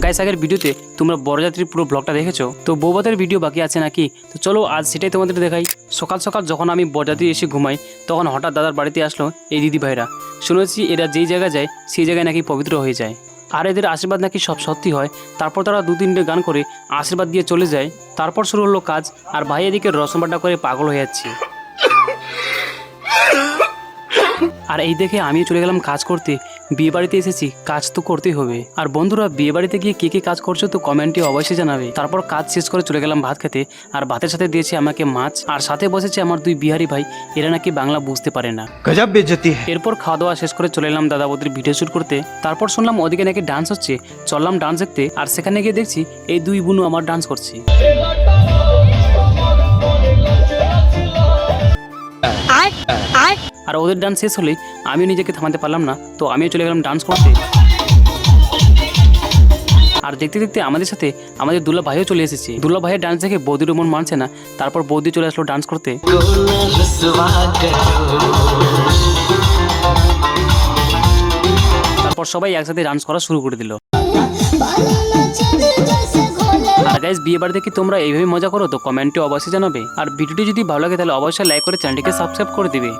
Guys আগের ভিডিওতে তোমরা বরযাত্রীর পুরো ব্লগটা দেখেছো, তো বৌভাতের ভিডিও বাকি আছে নাকি? তো চলো আজ সেটাই তোমাদের দেখাই। সকাল সকাল যখন আমি বরযাত্রী এসে ঘুমাই তখন হঠাৎ দাদার বাড়িতে আসলো এই দিদি ভাইরা। শুনেছি এরা যেই জায়গায় যায় সেই জায়গায় নাকি পবিত্র হয়ে যায়, আর এদের আশীর্বাদ নাকি সব সত্যি হয়। তারপর তারা 2-3টে গান করে আশীর্বাদ দিয়ে চলে যায়। তারপর শুরু হলো কাজ, আর ভাই এদিকে রসম বাটা করে পাগল হয়ে যাচ্ছে। আর এই দেখে আমিও চলে গেলাম কাজ করতে। বিয়ে বাড়িতে এসেছি, কাজ তো করতেই হবে। আর বন্ধুরা, বিয়ে বাড়িতে গিয়ে কে কে কাজ করছো তো কমেন্টে অবশ্যই জানাবে। তারপর কাজ শেষ করে চলে গেলাম ভাত খেতে, আর ভাতের সাথে দিয়েছে আমাকে মাছ, আর সাথে বসেছে আমার 2 বিহারি ভাই। এরা নাকি বাংলা বুঝতে পারে না, গজব বেইজ্জতি। এরপর খাওয়া দাওয়া শেষ করে চলে এলাম দাদা বৌদির ভিডিও শুট করতে। তারপর শুনলাম ওদিকে নাকি ডান্স হচ্ছে, চললাম ডান্স দেখতে। আর সেখানে গিয়ে দেখছি এই 2 বুনু আমার ডান্স করছে। আর ওদের ডান্স শেষ হলে আমিও নিজেকে থামাতে পারলাম না, তো আমিও চলে গেলাম ডান্স করতে। আর দেখতে দেখতে আমাদের সাথে আমাদের দুলা ভাইও চলে এসেছে। দুলা ভাইয়ের ডান্স দেখে বৌদির মন মানছে না, তারপর বৌদি চলে আসলো ডান্স করতে। তারপর সবাই একসাথে ডান্স করা শুরু করে দিল। আর গাইস, বিয়ে বাড়িতে কি তোমরা এইভাবে মজা করো? তো কমেন্টে অবশ্যই জানাবে। আর ভিডিওটি যদি ভালো লাগে তাহলে অবশ্যই লাইক করে চ্যানেলটিকে সাবস্ক্রাইব করে দিবে।